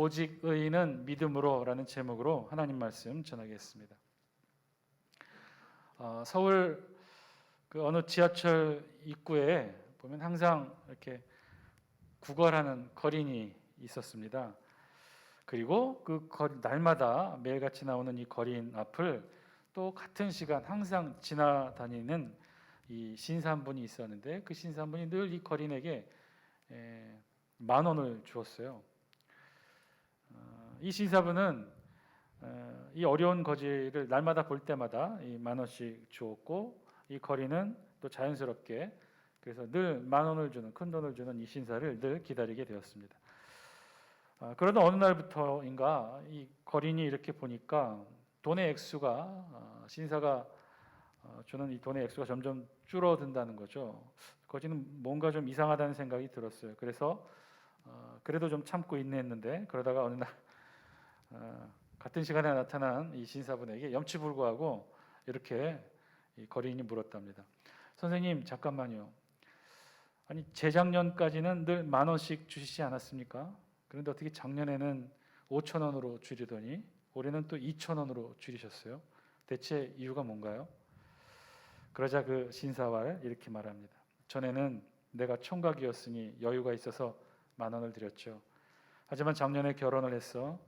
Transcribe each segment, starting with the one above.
오직 의인은 믿음으로라는 제목으로 하나님 말씀 전하겠습니다. 서울 그 어느 지하철 입구에 보면 항상 이렇게 구걸하는 거린이 있었습니다. 그리고 그 날마다 매일같이 나오는 이 거린 앞을 또 같은 시간 항상 지나다니는 이 신사 한 분이 있었는데, 그 신사 한 분이 늘 이 거린에게 10,000원을 주었어요. 이 신사분은 이 어려운 거지를 날마다 볼 때마다 이 10,000원씩 주었고, 이 거리는 또 자연스럽게 그래서 늘 10,000원을 주는, 큰 돈을 주는 이 신사를 늘 기다리게 되었습니다. 그러다 어느 날부터인가 이 거린이 이렇게 보니까 돈의 액수가 신사가 주는 이 돈의 액수가 점점 줄어든다는 거죠. 거지는 뭔가 좀 이상하다는 생각이 들었어요. 그래서 그래도 좀 참고 인내했는데, 그러다가 어느 날 같은 시간에 나타난 이 신사분에게 염치불구하고 이렇게 이 거린이 물었답니다. 선생님, 잠깐만요. 아니, 재작년까지는 늘 10,000원씩 주시지 않았습니까? 그런데 어떻게 작년에는 5,000원으로 줄이더니 올해는 또 2,000원으로 줄이셨어요? 대체 이유가 뭔가요? 그러자 그 신사와 이렇게 말합니다. 전에는 내가 총각이었으니 여유가 있어서 10,000원을 드렸죠. 하지만 작년에 결혼을 해서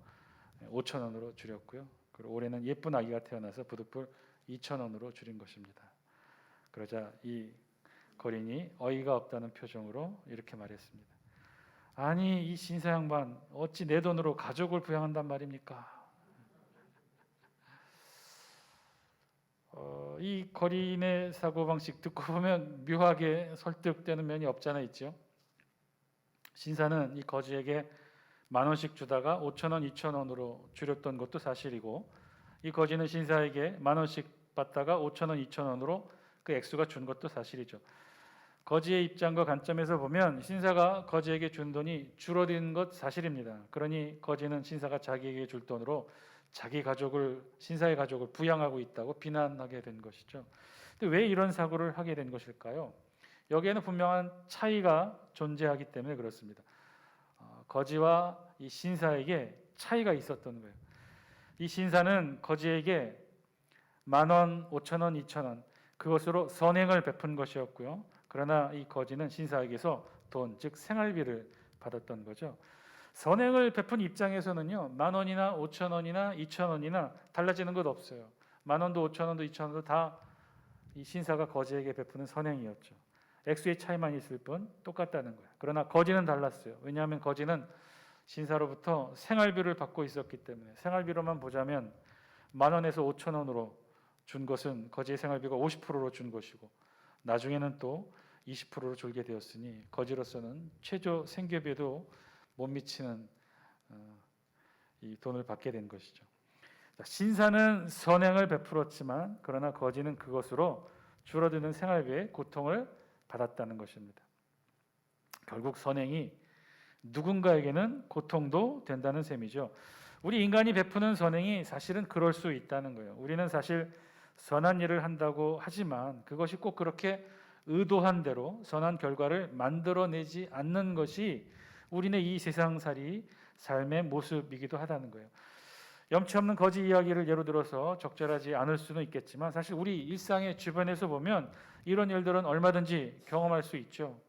5,000원으로 줄였고요. 그리고 올해는 예쁜 아기가 태어나서 부득불 2,000원으로 줄인 것입니다. 그러자 이 거린이 어이가 없다는 표정으로 이렇게 말했습니다. 아니, 이 신사 양반 어찌 내 돈으로 가족을 부양한단 말입니까? 이 거린의 사고방식 듣고 보면 묘하게 설득되는 면이 없잖아 있죠. 신사는 이 거지에게 10,000원씩 주다가 5,000원, 2,000원으로 줄였던 것도 사실이고, 이 거지는 신사에게 10,000원씩 받다가 5,000원, 2,000원으로 그 액수가 준 것도 사실이죠. 거지의 입장과 관점에서 보면 신사가 거지에게 준 돈이 줄어든 것 사실입니다. 그러니 거지는 신사가 자기에게 줄 돈으로 자기 가족을, 신사의 가족을 부양하고 있다고 비난하게 된 것이죠. 근데 왜 이런 사고를 하게 된 것일까요? 여기에는 분명한 차이가 존재하기 때문에 그렇습니다. 거지와 이 신사에게 차이가 있었던 거예요. 이 신사는 거지에게 10,000원, 5,000원, 2,000원 그것으로 선행을 베푼 것이었고요. 그러나 이 거지는 신사에게서 돈, 즉 생활비를 받았던 거죠. 선행을 베푼 입장에서는요, 10,000원이나 5,000원이나 2,000원이나 달라지는 것 없어요. 10,000원도 5,000원도 2,000원도 다 이 신사가 거지에게 베푸는 선행이었죠. 액수의 차이만 있을 뿐 똑같다는 거예요. 그러나 거지는 달랐어요. 왜냐하면 거지는 신사로부터 생활비를 받고 있었기 때문에, 생활비로만 보자면 10,000원에서 5,000원으로 준 것은 거지의 생활비가 50%로 준 것이고, 나중에는 또 20%로 줄게 되었으니 거지로서는 최저 생계비에도 못 미치는 이 돈을 받게 된 것이죠. 신사는 선행을 베풀었지만 그러나 거지는 그것으로 줄어드는 생활비의 고통을 받았다는 것입니다. 결국 선행이 누군가에게는 고통도 된다는 셈이죠. 우리 인간이 베푸는 선행이 사실은 그럴 수 있다는 거예요. 우리는 사실 선한 일을 한다고 하지만 그것이 꼭 그렇게 의도한 대로 선한 결과를 만들어내지 않는 것이 우리네 이 세상살이 삶의 모습이기도 하다는 거예요. 염치 없는 거지 이야기를 예로 들어서 적절하지 않을 수는 있겠지만 사실 우리 일상의 주변에서 보면 이런 일들은 얼마든지 경험할 수 있죠.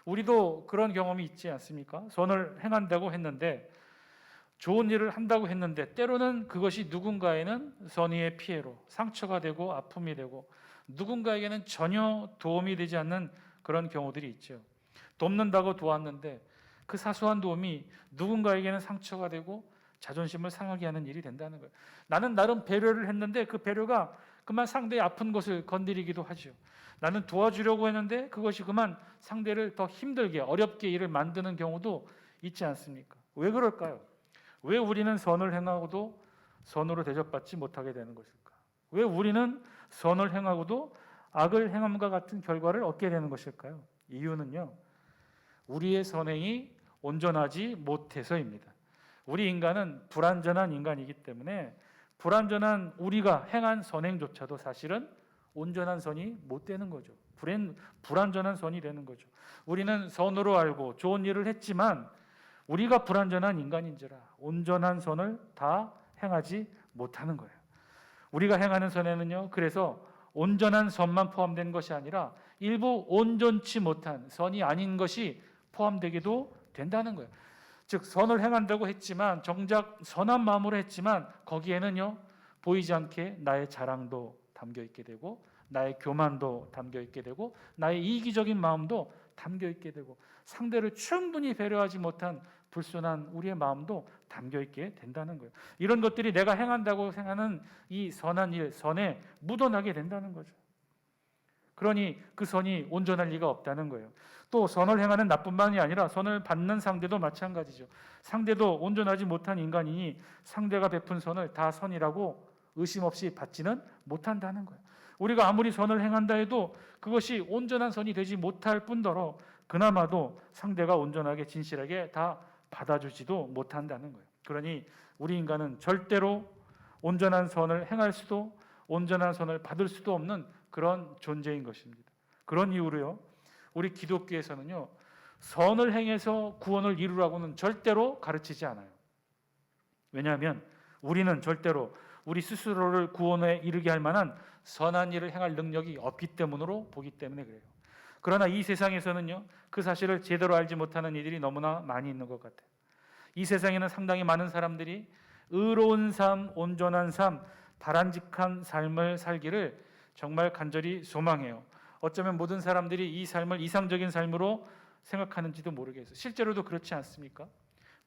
우리도 그런 경험이 있지 않습니까? 선을 행한다고 했는데, 좋은 일을 한다고 했는데 때로는 그것이 누군가에는 선의의 피해로 상처가 되고 아픔이 되고, 누군가에게는 전혀 도움이 되지 않는 그런 경우들이 있죠. 돕는다고 도왔는데 그 사소한 도움이 누군가에게는 상처가 되고 자존심을 상하게 하는 일이 된다는 거예요. 나는 나름 배려를 했는데 그 배려가 그만 상대의 아픈 곳을 건드리기도 하죠. 나는 도와주려고 했는데 그것이 그만 상대를 더 힘들게 어렵게 일을 만드는 경우도 있지 않습니까? 왜 그럴까요? 왜 우리는 선을 행하고도 선으로 대접받지 못하게 되는 것일까? 왜 우리는 선을 행하고도 악을 행함과 같은 결과를 얻게 되는 것일까요? 이유는요, 우리의 선행이 온전하지 못해서입니다. 우리 인간은 불완전한 인간이기 때문에 불완전한 우리가 행한 선행조차도 사실은 온전한 선이 못 되는 거죠. 불완전한 선이 되는 거죠. 우리는 선으로 알고 좋은 일을 했지만 우리가 불완전한 인간인지라 온전한 선을 다 행하지 못하는 거예요. 우리가 행하는 선에는요, 그래서 온전한 선만 포함된 것이 아니라 일부 온전치 못한 선이 아닌 것이 포함되기도 된다는 거예요. 즉 선을 행한다고 했지만 정작 선한 마음으로 했지만 거기에는요 보이지 않게 나의 자랑도 담겨 있게 되고 나의 교만도 담겨 있게 되고 나의 이기적인 마음도 담겨 있게 되고 상대를 충분히 배려하지 못한 불순한 우리의 마음도 담겨 있게 된다는 거예요. 이런 것들이 내가 행한다고 생각하는 이 선한 일, 선에 묻어나게 된다는 거죠. 그러니 그 선이 온전할 리가 없다는 거예요. 또 선을 행하는 나뿐만이 아니라 선을 받는 상대도 마찬가지죠. 상대도 온전하지 못한 인간이니 상대가 베푼 선을 다 선이라고 의심 없이 받지는 못한다는 거예요. 우리가 아무리 선을 행한다 해도 그것이 온전한 선이 되지 못할 뿐더러 그나마도 상대가 온전하게 진실하게 다 받아주지도 못한다는 거예요. 그러니 우리 인간은 절대로 온전한 선을 행할 수도 온전한 선을 받을 수도 없는 그런 존재인 것입니다. 그런 이유로요, 우리 기독교에서는요, 선을 행해서 구원을 이루라고는 절대로 가르치지 않아요. 왜냐하면 우리는 절대로 우리 스스로를 구원에 이르게 할 만한 선한 일을 행할 능력이 없기 때문으로 보기 때문에 그래요. 그러나 이 세상에서는요, 그 사실을 제대로 알지 못하는 이들이 너무나 많이 있는 것 같아요. 이 세상에는 상당히 많은 사람들이 의로운 삶, 온전한 삶, 바람직한 삶을 살기를 정말 간절히 소망해요. 어쩌면 모든 사람들이 이 삶을 이상적인 삶으로 생각하는지도 모르겠어요. 실제로도 그렇지 않습니까?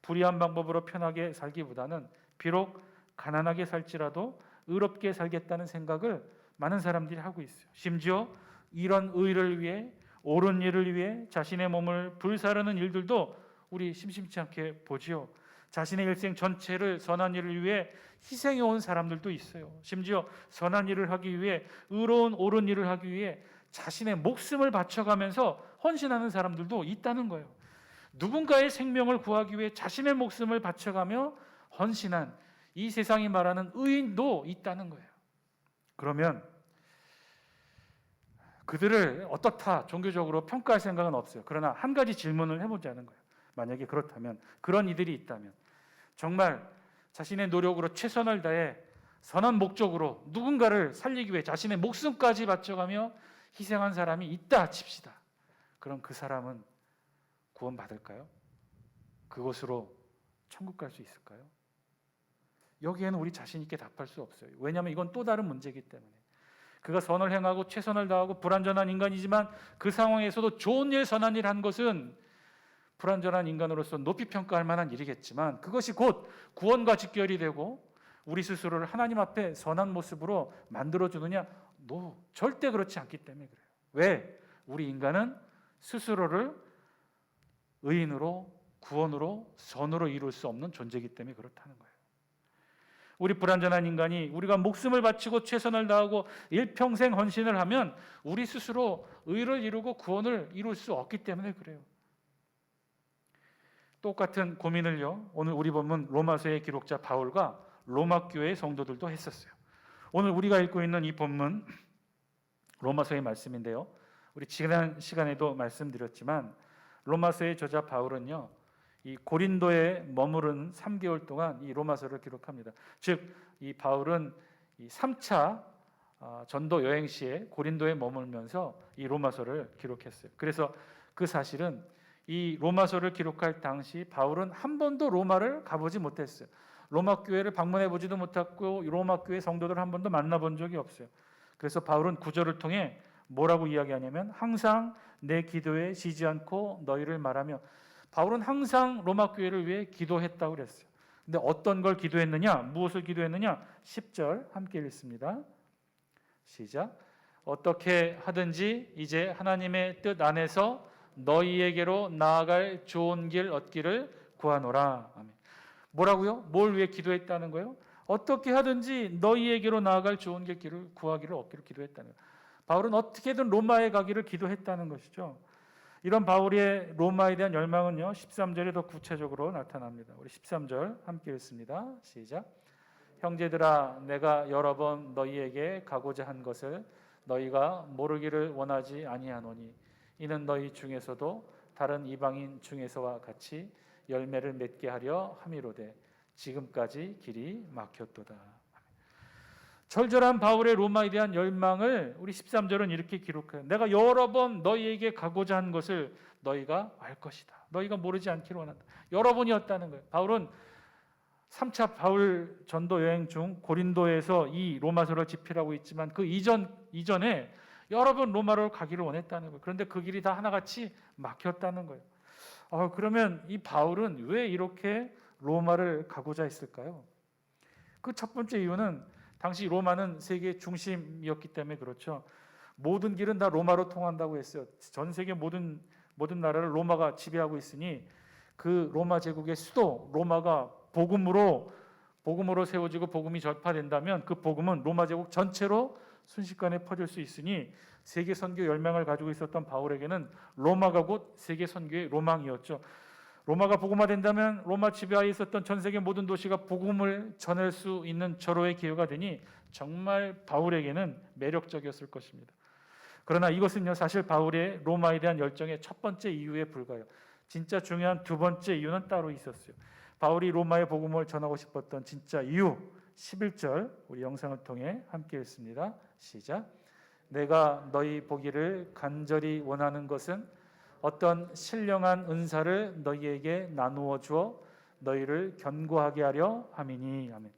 불의한 방법으로 편하게 살기보다는 비록 가난하게 살지라도 의롭게 살겠다는 생각을 많은 사람들이 하고 있어요. 심지어 이런 의를 위해, 옳은 일을 위해 자신의 몸을 불사르는 일들도 우리 심심치 않게 보지요. 자신의 일생 전체를 선한 일을 위해 희생해 온 사람들도 있어요. 심지어 선한 일을 하기 위해, 의로운 옳은 일을 하기 위해 자신의 목숨을 바쳐가면서 헌신하는 사람들도 있다는 거예요. 누군가의 생명을 구하기 위해 자신의 목숨을 바쳐가며 헌신한 이 세상이 말하는 의인도 있다는 거예요. 그러면 그들을 어떻다 종교적으로 평가할 생각은 없어요. 그러나 한 가지 질문을 해보자는 거예요. 만약에 그렇다면, 그런 이들이 있다면 정말 자신의 노력으로 최선을 다해 선한 목적으로 누군가를 살리기 위해 자신의 목숨까지 바쳐가며 희생한 사람이 있다 칩시다. 그럼 그 사람은 구원받을까요? 그곳으로 천국 갈 수 있을까요? 여기에는 우리 자신 있게 답할 수 없어요. 왜냐하면 이건 또 다른 문제이기 때문에. 그가 선을 행하고 최선을 다하고 불완전한 인간이지만 그 상황에서도 좋은 일, 선한 일 한 것은 불완전한 인간으로서 높이 평가할 만한 일이겠지만 그것이 곧 구원과 직결이 되고 우리 스스로를 하나님 앞에 선한 모습으로 만들어주느냐? 절대 그렇지 않기 때문에 그래요. 왜? 우리 인간은 스스로를 의인으로, 구원으로, 선으로 이룰 수 없는 존재이기 때문에 그렇다는 거예요. 우리 불완전한 인간이 우리가 목숨을 바치고 최선을 다하고 일평생 헌신을 하면 우리 스스로 의를 이루고 구원을 이룰 수 없기 때문에 그래요. 똑같은 고민을요, 오늘 우리 본문 로마서의 기록자 바울과 로마 교회의 성도들도 했었어요. 오늘 우리가 읽고 있는 이 본문 로마서의 말씀인데요, 우리 지난 시간에도 말씀드렸지만 로마서의 저자 바울은요, 이 고린도에 머무른 3개월 동안 이 로마서를 기록합니다. 즉, 이 바울은 이 3차 전도 여행 시에 고린도에 머물면서 이 로마서를 기록했어요. 그래서 그 사실은 이 로마서를 기록할 당시 바울은 한 번도 로마를 가보지 못했어요. 로마 교회를 방문해 보지도 못했고 로마 교회 성도들 한 번도 만나본 적이 없어요. 그래서 바울은 구절을 통해 뭐라고 이야기하냐면 항상 내 기도에 쉬지 않고 너희를 말하며, 바울은 항상 로마 교회를 위해 기도했다고 그랬어요. 근데 어떤 걸 기도했느냐? 무엇을 기도했느냐? 10절 함께 읽습니다. 시작. 어떻게 하든지 이제 하나님의 뜻 안에서 너희에게로 나아갈 좋은 길 얻기를 구하노라. 아멘. 뭐라고요? 뭘 위해 기도했다는 거예요? 어떻게 하든지 너희에게로 나아갈 좋은 길을 구하기를 얻기를 기도했다는 거예요. 바울은 어떻게든 로마에 가기를 기도했다는 것이죠. 이런 바울의 로마에 대한 열망은요, 13절에 더 구체적으로 나타납니다. 우리 13절 함께 읽습니다. 시작. 형제들아, 내가 여러 번 너희에게 가고자 한 것을 너희가 모르기를 원하지 아니하노니 이는 너희 중에서도 다른 이방인 중에서와 같이 열매를 맺게 하려 함이로되 지금까지 길이 막혔도다. 절절한 바울의 로마에 대한 열망을 우리 13절은 이렇게 기록해요. 내가 여러 번 너희에게 가고자 한 것을 너희가 알 것이다. 너희가 모르지 않기를 원한다. 여러 번이었다는 거예요. 바울은 3차 바울 전도 여행 중 고린도에서 이 로마서를 집필하고 있지만 그 이전에 여러 번 로마로 가기를 원했다는 거예요. 그런데 그 길이 다 하나같이 막혔다는 거예요. 그러면 이 바울은 왜 이렇게 로마를 가고자 했을까요? 그 첫 번째 이유는 당시 로마는 세계 중심이었기 때문에 그렇죠. 모든 길은 다 로마로 통한다고 했어요. 전 세계 모든 나라를 로마가 지배하고 있으니 그 로마 제국의 수도 로마가 복음으로 세워지고 복음이 전파된다면 그 복음은 로마 제국 전체로 순식간에 퍼질 수 있으니 세계 선교 열망을 가지고 있었던 바울에게는 로마가 곧 세계 선교의 로망이었죠. 로마가 복음화된다면 로마 지배하에 있었던 전 세계 모든 도시가 복음을 전할 수 있는 절호의 기회가 되니 정말 바울에게는 매력적이었을 것입니다. 그러나 이것은요, 사실 바울의 로마에 대한 열정의 첫 번째 이유에 불과해요. 진짜 중요한 두 번째 이유는 따로 있었어요. 바울이 로마의 복음을 전하고 싶었던 진짜 이유, 11절 우리 영상을 통해 함께 읽습니다. 시작. 내가 너희 보기를 간절히 원하는 것은 어떤 신령한 은사를 너희에게 나누어 주어 너희를 견고하게 하려 함이니. 아멘.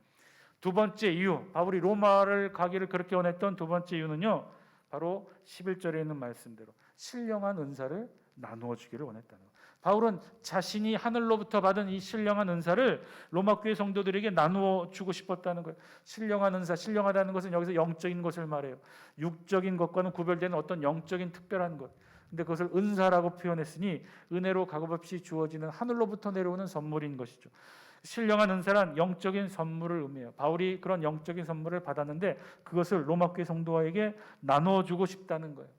두 번째 이유, 바울이 로마를 가기를 그렇게 원했던 두 번째 이유는요, 바로 11절에 있는 말씀대로 신령한 은사를 나누어 주기를 원했다는 거예요. 바울은 자신이 하늘로부터 받은 이 신령한 은사를 로마 교회 성도들에게 나누어 주고 싶었다는 거예요. 신령한 은사, 신령하다는 것은 여기서 영적인 것을 말해요. 육적인 것과는 구별되는 어떤 영적인 특별한 것. 근데 그것을 은사라고 표현했으니 은혜로 값없이 주어지는 하늘로부터 내려오는 선물인 것이죠. 신령한 은사란 영적인 선물을 의미해요. 바울이 그런 영적인 선물을 받았는데 그것을 로마 교회 성도에게 나누어 주고 싶다는 거예요.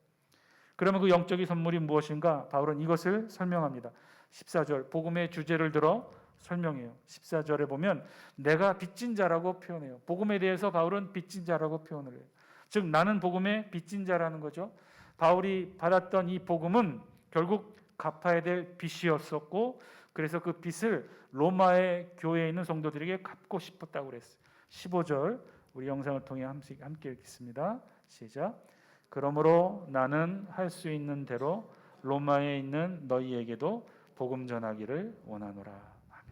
그러면 그 영적인 선물이 무엇인가? 바울은 이것을 설명합니다. 14절 복음의 주제를 들어 설명해요. 14절에 보면 내가 빚진 자라고 표현해요. 복음에 대해서 바울은 빚진 자라고 표현을 해요. 즉 나는 복음의 빚진 자라는 거죠. 바울이 받았던 이 복음은 결국 갚아야 될 빚이었었고 그래서 그 빚을 로마의 교회에 있는 성도들에게 갚고 싶었다고 그랬어요. 15절 우리 영상을 통해 함께 읽겠습니다. 시작. 그러므로 나는 할 수 있는 대로 로마에 있는 너희에게도 복음 전하기를 원하노라. 아멘.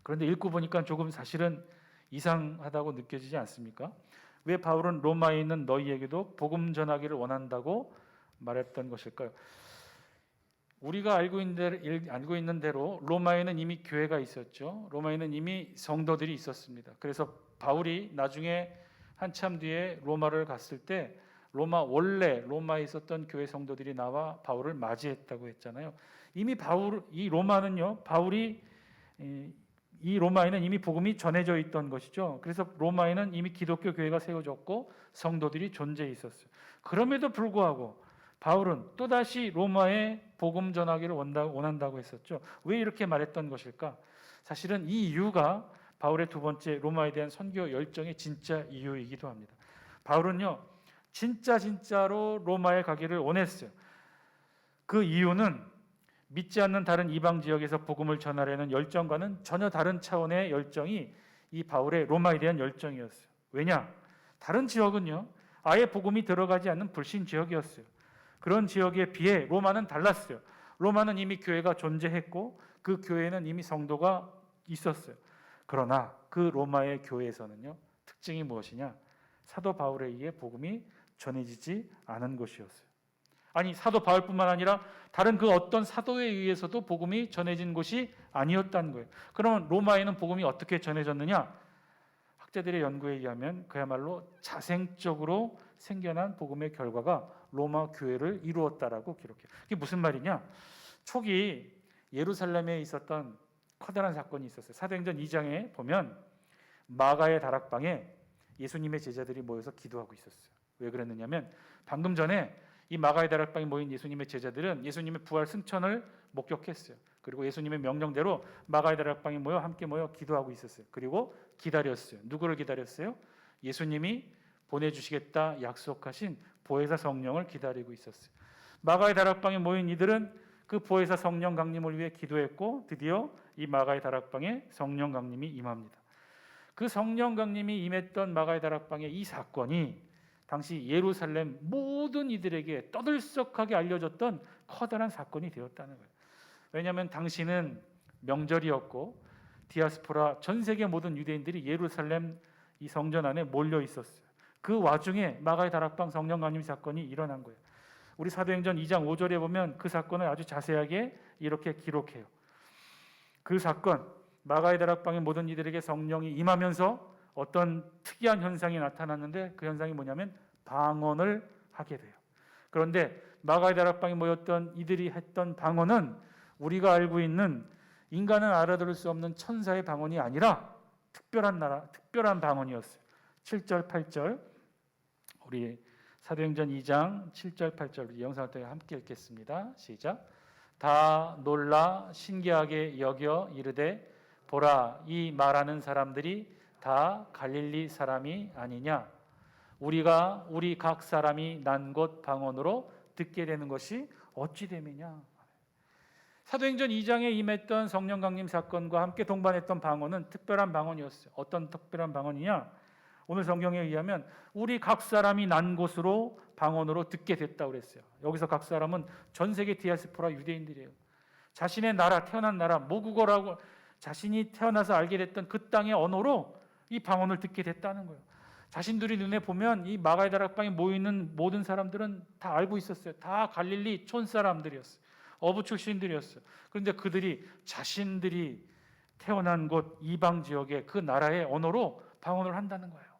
그런데 읽고 보니까 조금 사실은 이상하다고 느껴지지 않습니까? 왜 바울은 로마에 있는 너희에게도 복음 전하기를 원한다고 말했던 것일까요? 우리가 알고 있는 대로 로마에는 이미 교회가 있었죠. 로마에는 이미 성도들이 있었습니다. 그래서 바울이 나중에 한참 뒤에 로마를 갔을 때 원래 로마에 있었던 교회 성도들이 나와 바울을 맞이했다고 했잖아요. 이미 이 로마에는 이미 복음이 전해져 있던 것이죠. 그래서 로마에는 이미 기독교 교회가 세워졌고 성도들이 존재해 있었어요. 그럼에도 불구하고 바울은 또다시 로마에 복음 전하기를 원한다고 했었죠. 왜 이렇게 말했던 것일까? 사실은 이 이유가 바울의 두 번째 로마에 대한 선교 열정의 진짜 이유이기도 합니다. 바울은요, 진짜로 로마에 가기를 원했어요. 그 이유는 믿지 않는 다른 이방 지역에서 복음을 전하려는 열정과는 전혀 다른 차원의 열정이 이 바울의 로마에 대한 열정이었어요. 왜냐? 다른 지역은요, 아예 복음이 들어가지 않는 불신 지역이었어요. 그런 지역에 비해 로마는 달랐어요. 로마는 이미 교회가 존재했고 그 교회는 이미 성도가 있었어요. 그러나 그 로마의 교회에서는요, 특징이 무엇이냐? 사도 바울에 의해 복음이 전해지지 않은 것이었어요. 아니, 사도 바울뿐만 아니라 다른 그 어떤 사도에 의해서도 복음이 전해진 곳이 아니었다는 거예요. 그러면 로마에는 복음이 어떻게 전해졌느냐? 학자들의 연구에 의하면 그야말로 자생적으로 생겨난 복음의 결과가 로마 교회를 이루었다라고 기록해요. 이게 무슨 말이냐? 초기 예루살렘에 있었던 커다란 사건이 있었어요. 사도행전 2장에 보면 마가의 다락방에 예수님의 제자들이 모여서 기도하고 있었어요. 왜 그랬느냐면 방금 전에 이 마가의 다락방에 모인 예수님의 제자들은 예수님의 부활 승천을 목격했어요. 그리고 예수님의 명령대로 마가의 다락방에 함께 모여 기도하고 있었어요. 그리고 기다렸어요. 누구를 기다렸어요? 예수님이 보내주시겠다 약속하신 보혜사 성령을 기다리고 있었어요. 마가의 다락방에 모인 이들은 그 보혜사 성령 강림을 위해 기도했고 드디어 이 마가의 다락방에 성령 강림이 임합니다. 그 성령 강림이 임했던 마가의 다락방의 이 사건이 당시 예루살렘 모든 이들에게 떠들썩하게 알려졌던 커다란 사건이 되었다는 거예요. 왜냐하면 당시는 명절이었고 디아스포라 전 세계 모든 유대인들이 예루살렘 이 성전 안에 몰려 있었어요. 그 와중에 마가의 다락방 성령 강림 사건이 일어난 거예요. 우리 사도행전 2장 5절에 보면 그 사건을 아주 자세하게 이렇게 기록해요. 그 사건, 마가의 다락방의 모든 이들에게 성령이 임하면서 어떤 특이한 현상이 나타났는데 그 현상이 뭐냐면 방언을 하게 돼요. 그런데 마가의 다락방에 모였던 이들이 했던 방언은 우리가 알고 있는 인간은 알아들을 수 없는 천사의 방언이 아니라 특별한 방언이었어요. 7절, 8절 우리 사도행전 2장 7절, 8절 우리 영상을 통해 함께 읽겠습니다. 시작. 다 놀라 신기하게 여겨 이르되 보라 이 말하는 사람들이 다 갈릴리 사람이 아니냐 우리가 우리 각 사람이 난 곳 방언으로 듣게 되는 것이 어찌 됨이냐. 사도행전 2장에 임했던 성령 강림 사건과 함께 동반했던 방언은 특별한 방언이었어요. 어떤 특별한 방언이냐? 오늘 성경에 의하면 우리 각 사람이 난 곳으로 방언으로 듣게 됐다고 그랬어요. 여기서 각 사람은 전 세계 디아스포라 유대인들이에요. 자신의 나라, 태어난 나라, 모국어라고 자신이 태어나서 알게 됐던 그 땅의 언어로 이 방언을 듣게 됐다는 거예요. 자신들이 눈에 보면 이 마가의 다락방에 모이는 모든 사람들은 다 알고 있었어요. 다 갈릴리 촌 사람들이었어요. 어부 출신들이었어요. 그런데 그들이 자신들이 태어난 곳 이방 지역의 그 나라의 언어로 방언을 한다는 거예요.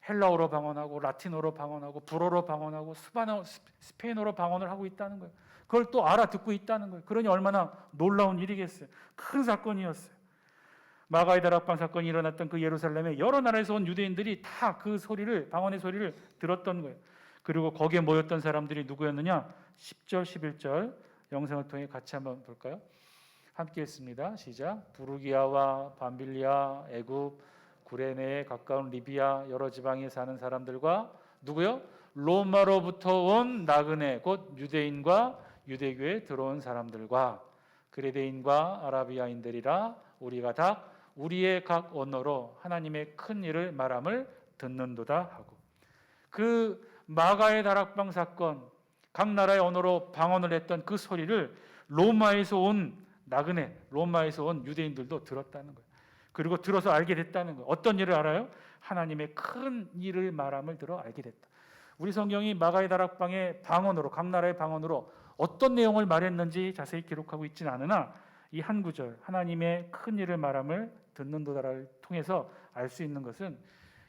헬라어로 방언하고 라틴어로 방언하고 불어로 방언하고 스페인어로 방언을 하고 있다는 거예요. 그걸 또 알아듣고 있다는 거예요. 그러니 얼마나 놀라운 일이겠어요. 큰 사건이었어요. 마가의 다락방 사건이 일어났던 그 예루살렘에 여러 나라에서 온 유대인들이 다 그 소리를 방언의 소리를 들었던 거예요. 그리고 거기에 모였던 사람들이 누구였느냐? 10절 11절 영상을 통해 같이 한번 볼까요? 함께 했습니다. 시작. 부르기아와 밤빌리아, 애굽, 구레네에 가까운 리비아 여러 지방에 사는 사람들과 누구요? 로마로부터 온 나그네 곧 유대인과 유대교에 들어온 사람들과 그레데인과 아라비아인들이라 우리가 다 우리의 각 언어로 하나님의 큰 일을 말함을 듣는도다 하고 그 마가의 다락방 사건 각 나라의 언어로 방언을 했던 그 소리를 로마에서 온 나그네 로마에서 온 유대인들도 들었다는 거예요. 그리고 들어서 알게 됐다는 거예요. 어떤 일을 알아요? 하나님의 큰 일을 말함을 들어 알게 됐다. 우리 성경이 마가의 다락방의 방언으로 각 나라의 방언으로 어떤 내용을 말했는지 자세히 기록하고 있지는 않으나 이 한 구절 하나님의 큰 일을 말함을 듣는도다를 통해서 알 수 있는 것은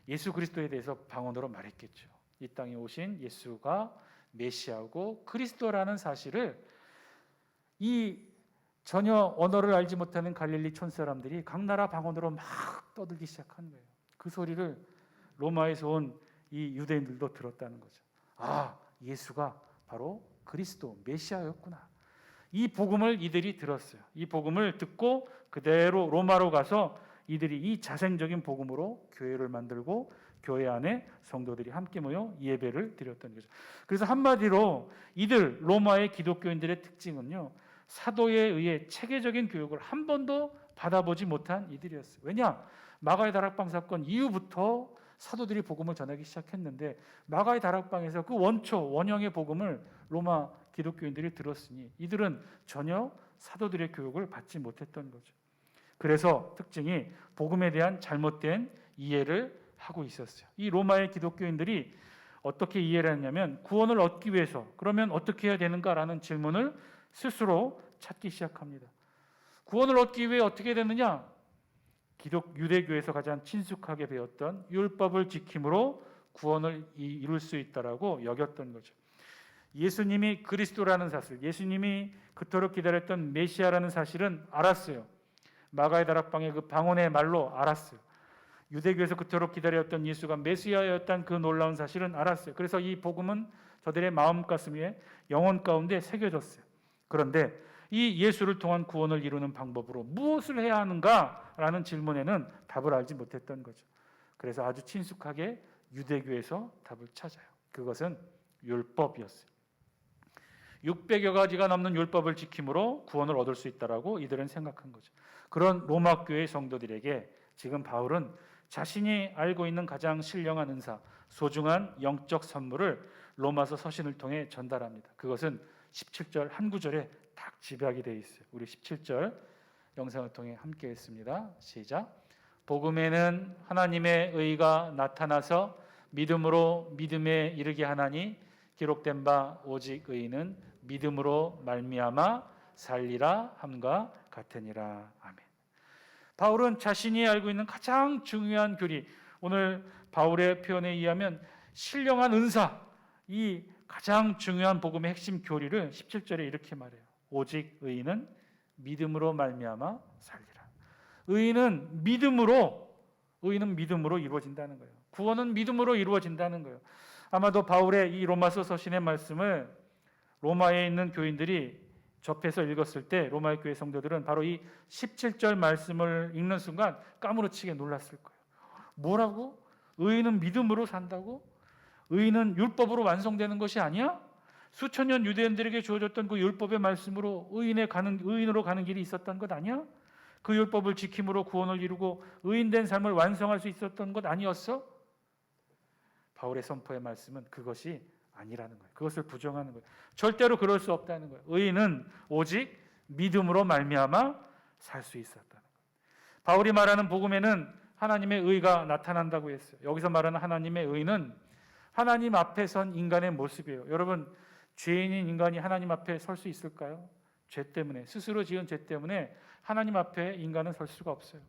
예수 그리스도에 대해서 방언으로 말했겠죠. 이 땅에 오신 예수가 메시아고 그리스도라는 사실을 이 전혀 언어를 알지 못하는 갈릴리 촌 사람들이 각 나라 방언으로 막 떠들기 시작한 거예요. 그 소리를 로마에서 온 이 유대인들도 들었다는 거죠. 아, 예수가 바로 그리스도 메시아였구나. 이 복음을 이들이 들었어요. 이 복음을 듣고 그대로 로마로 가서 이들이 이 자생적인 복음으로 교회를 만들고 교회 안에 성도들이 함께 모여 예배를 드렸던 거죠. 그래서 한마디로 이들 로마의 기독교인들의 특징은요. 사도에 의해 체계적인 교육을 한 번도 받아보지 못한 이들이었어요. 왜냐? 마가의 다락방 사건 이후부터 사도들이 복음을 전하기 시작했는데 마가의 다락방에서 그 원형의 복음을 로마 기독교인들이 들었으니 이들은 전혀 사도들의 교육을 받지 못했던 거죠. 그래서 특징이 복음에 대한 잘못된 이해를 하고 있었어요. 이 로마의 기독교인들이 어떻게 이해를 했냐면 구원을 얻기 위해서 그러면 어떻게 해야 되는가라는 질문을 스스로 찾기 시작합니다. 구원을 얻기 위해 어떻게 되느냐? 유대교에서 가장 친숙하게 배웠던 율법을 지킴으로 구원을 이룰 수 있다라고 여겼던 거죠. 예수님이 그리스도라는 사실, 예수님이 그토록 기다렸던 메시아라는 사실은 알았어요. 마가의 다락방의 그 방언의 말로 알았어요. 유대교에서 그토록 기다렸던 예수가 메시아였다는 그 놀라운 사실은 알았어요. 그래서 이 복음은 저들의 마음 가슴 위에 영혼 가운데 새겨졌어요. 그런데 이 예수를 통한 구원을 이루는 방법으로 무엇을 해야 하는가라는 질문에는 답을 알지 못했던 거죠. 그래서 아주 친숙하게 유대교에서 답을 찾아요. 그것은 율법이었어요. 600여 가지가 넘는 율법을 지킴으로 구원을 얻을 수 있다라고 이들은 생각한 거죠. 그런 로마 교회 성도들에게 지금 바울은 자신이 알고 있는 가장 신령한 은사, 소중한 영적 선물을 로마서 서신을 통해 전달합니다. 그것은 17절 한 구절에 딱 집약이 되어 있어요. 우리 17절 영상을 통해 함께 했습니다. 시작. 복음에는 하나님의 의가 나타나서 믿음으로 믿음에 이르게 하나니 기록된 바 오직 의인은 믿음으로 말미암아 살리라 함과 같으니라. 아멘. 바울은 자신이 알고 있는 가장 중요한 교리, 오늘 바울의 표현에 의하면 신령한 은사, 이 가장 중요한 복음의 핵심 교리를 17절에 이렇게 말해요. 오직 의인은 믿음으로 말미암아 살리라. 의인은 믿음으로 이루어진다는 거예요. 구원은 믿음으로 이루어진다는 거예요. 아마도 바울의 이 로마서 서신의 말씀을 로마에 있는 교인들이 접해서 읽었을 때 로마의 교회 성도들은 바로 이 17절 말씀을 읽는 순간 까무러치게 놀랐을 거예요. 뭐라고? 의인은 믿음으로 산다고? 의인은 율법으로 완성되는 것이 아니야? 수천 년 유대인들에게 주어졌던 그 율법의 말씀으로 의인으로 가는 길이 있었던 것 아니야? 그 율법을 지킴으로 구원을 이루고 의인된 삶을 완성할 수 있었던 것 아니었어? 바울의 선포의 말씀은 그것이 아니라는 거예요. 그것을 부정하는 거예요. 절대로 그럴 수 없다는 거예요. 의인은 오직 믿음으로 말미암아 살 수 있었다는 거예요. 바울이 말하는 복음에는 하나님의 의가 나타난다고 했어요. 여기서 말하는 하나님의 의는 하나님 앞에 선 인간의 모습이에요. 여러분, 죄인인 인간이 하나님 앞에 설 수 있을까요? 죄 때문에, 스스로 지은 죄 때문에 하나님 앞에 인간은 설 수가 없어요.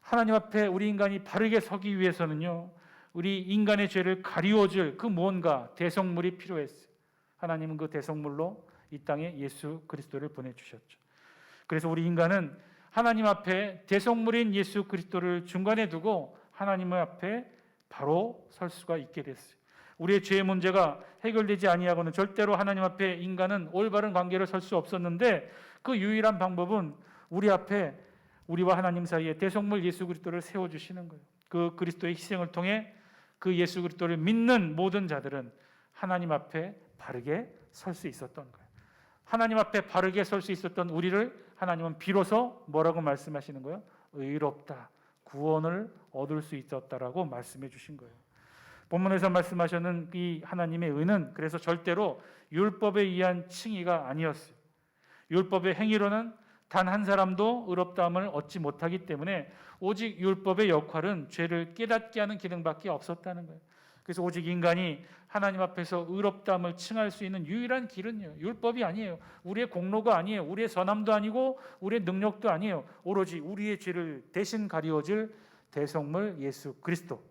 하나님 앞에 우리 인간이 바르게 서기 위해서는요, 우리 인간의 죄를 가리워줄 그 무언가 대성물이 필요했어요. 하나님은 그 대성물로 이 땅에 예수 그리스도를 보내주셨죠. 그래서 우리 인간은 하나님 앞에 대성물인 예수 그리스도를 중간에 두고 하나님 앞에 바로 설 수가 있게 됐어요. 우리의 죄의 문제가 해결되지 아니하고는 절대로 하나님 앞에 인간은 올바른 관계를 설 수 없었는데, 그 유일한 방법은 우리 앞에 우리와 하나님 사이에 대성물 예수 그리스도를 세워주시는 거예요. 그 그리스도의 희생을 통해 그 예수 그리스도를 믿는 모든 자들은 하나님 앞에 바르게 설 수 있었던 거예요. 하나님 앞에 바르게 설 수 있었던 우리를 하나님은 비로소 뭐라고 말씀하시는 거예요? 의롭다, 구원을 얻을 수 있었다라고 말씀해 주신 거예요. 본문에서 말씀하셨는 이 하나님의 의는 그래서 절대로 율법에 의한 칭의가 아니었어요. 율법의 행위로는 단 한 사람도 의롭다함을 얻지 못하기 때문에 오직 율법의 역할은 죄를 깨닫게 하는 기능밖에 없었다는 거예요. 그래서 오직 인간이 하나님 앞에서 의롭다함을 칭할 수 있는 유일한 길은요, 율법이 아니에요. 우리의 공로가 아니에요. 우리의 선함도 아니고 우리의 능력도 아니에요. 오로지 우리의 죄를 대신 가리워줄 대성물 예수 그리스도,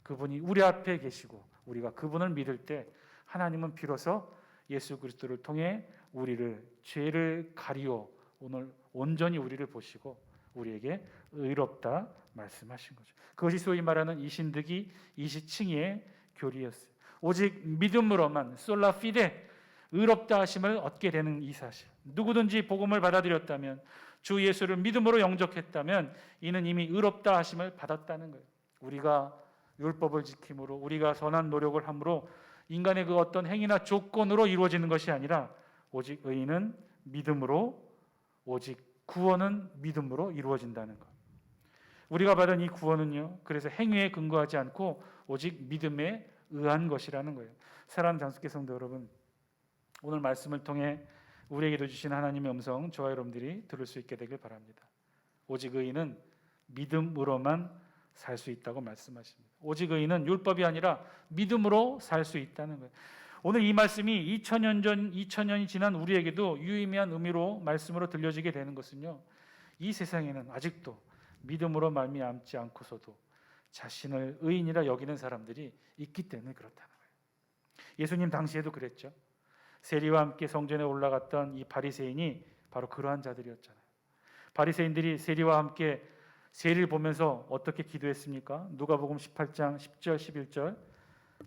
그분이 우리 앞에 계시고 우리가 그분을 믿을 때 하나님은 비로소 예수 그리스도를 통해 우리를 죄를 가리워 오늘 온전히 우리를 보시고 우리에게 의롭다 말씀하신 거죠. 그것이 소위 말하는 이신득이 이시칭의의 교리였어요. 오직 믿음으로만 솔라 피데 의롭다 하심을 얻게 되는 이 사실. 누구든지 복음을 받아들였다면, 주 예수를 믿음으로 영접했다면 이는 이미 의롭다 하심을 받았다는 거예요. 우리가 율법을 지킴으로, 우리가 선한 노력을 함으로 인간의 그 어떤 행위나 조건으로 이루어지는 것이 아니라 오직 의인은 믿음으로, 오직 구원은 믿음으로 이루어진다는 것. 우리가 받은 이 구원은요, 그래서 행위에 근거하지 않고 오직 믿음에 의한 것이라는 거예요. 사랑하는 장수교 성도 여러분, 오늘 말씀을 통해 우리에게도 주신 하나님의 음성, 저와 여러분들이 들을 수 있게 되길 바랍니다. 오직 의인은 믿음으로만 살 수 있다고 말씀하십니다. 오직 의인은 율법이 아니라 믿음으로 살 수 있다는 거예요. 오늘 이 말씀이 2000년이 지난 우리에게도 유의미한 의미로 말씀으로 들려지게 되는 것은요, 이 세상에는 아직도 믿음으로 말미암지 않고서도 자신을 의인이라 여기는 사람들이 있기 때문에 그렇다는 거예요. 예수님 당시에도 그랬죠. 세리와 함께 성전에 올라갔던 이 바리새인이 바로 그러한 자들이었잖아요. 바리새인들이 세리와 함께 세리를 보면서 어떻게 기도했습니까? 누가복음 18장 10절 11절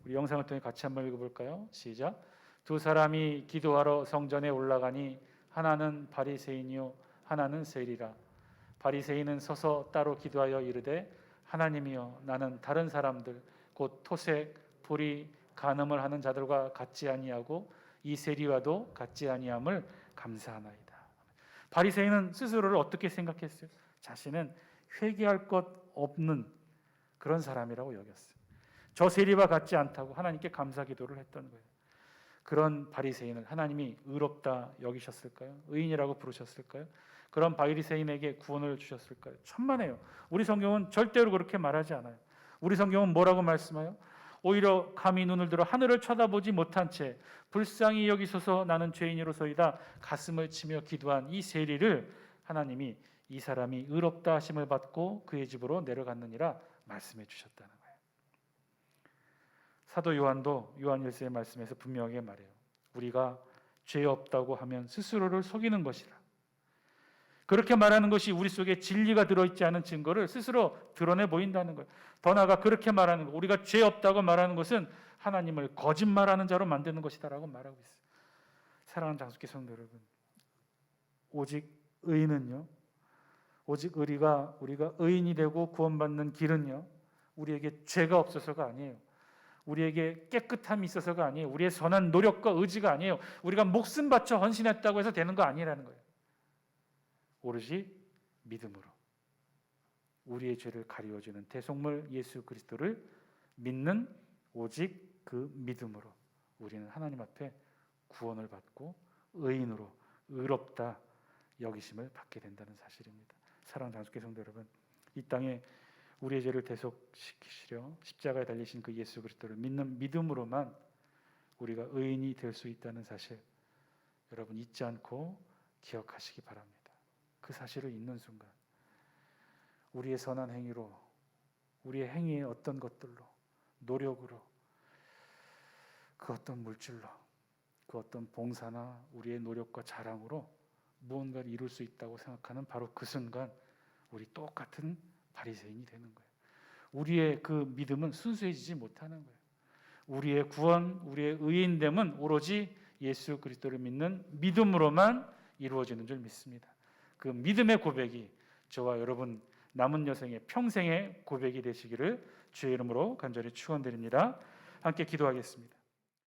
우리 영상을 통해 같이 한번 읽어볼까요? 시작. 두 사람이 기도하러 성전에 올라가니 하나는 바리새인이요 하나는 세리라. 바리새인은 서서 따로 기도하여 이르되 하나님이여, 나는 다른 사람들 곧 토색, 불의, 간음을 하는 자들과 같지 아니하고 이 세리와도 같지 아니함을 감사하나이다. 바리새인은 스스로를 어떻게 생각했어요? 자신은 회개할 것 없는 그런 사람이라고 여겼어요. 저 세리와 같지 않다고 하나님께 감사 기도를 했던 거예요. 그런 바리새인을 하나님이 의롭다 여기셨을까요? 의인이라고 부르셨을까요? 그런 바리새인에게 구원을 주셨을까요? 천만에요. 우리 성경은 절대로 그렇게 말하지 않아요. 우리 성경은 뭐라고 말씀해요? 오히려 감히 눈을 들어 하늘을 쳐다보지 못한 채 불쌍히 여기소서 나는 죄인이로소이다 가슴을 치며 기도한 이 세리를 하나님이 이 사람이 의롭다 하심을 받고 그의 집으로 내려갔느니라 말씀해 주셨다는 거예요. 사도 요한도 요한 1서의 말씀에서 분명하게 말해요. 우리가 죄 없다고 하면 스스로를 속이는 것이라. 그렇게 말하는 것이 우리 속에 진리가 들어있지 않은 증거를 스스로 드러내 보인다는 거예요. 더 나아가 그렇게 말하는 거, 우리가 죄 없다고 말하는 것은 하나님을 거짓말하는 자로 만드는 것이다라고 말하고 있어요. 사랑하는 장숙기 성도 여러분, 오직 의인은요, 오직 우리가 의인이 되고 구원받는 길은요, 우리에게 죄가 없어서가 아니에요. 우리에게 깨끗함이 있어서가 아니에요. 우리의 선한 노력과 의지가 아니에요. 우리가 목숨 바쳐 헌신했다고 해서 되는 거 아니라는 거예요. 오로지 믿음으로 우리의 죄를 가리워주는 대속물 예수 그리스도를 믿는 오직 그 믿음으로 우리는 하나님 앞에 구원을 받고 의인으로 의롭다 여기심을 받게 된다는 사실입니다. 사랑하는 장숙계 성도 여러분, 이 땅에 우리의 죄를 대속시키시려 십자가에 달리신 그 예수 그리스도를 믿는 믿음으로만 우리가 의인이 될 수 있다는 사실 여러분 잊지 않고 기억하시기 바랍니다. 그 사실을 잊는 순간 우리의 선한 행위로, 우리의 행위의 어떤 것들로, 노력으로, 그 어떤 물질로, 그 어떤 봉사나 우리의 노력과 자랑으로 무언가를 이룰 수 있다고 생각하는 바로 그 순간 우리 똑같은 바리새인이 되는 거예요. 우리의 그 믿음은 순수해지지 못하는 거예요. 우리의 구원, 우리의 의인됨은 오로지 예수 그리스도를 믿는 믿음으로만 이루어지는 줄 믿습니다. 그 믿음의 고백이 저와 여러분 남은 여생의 평생의 고백이 되시기를 주의 이름으로 간절히 축원드립니다. 함께 기도하겠습니다.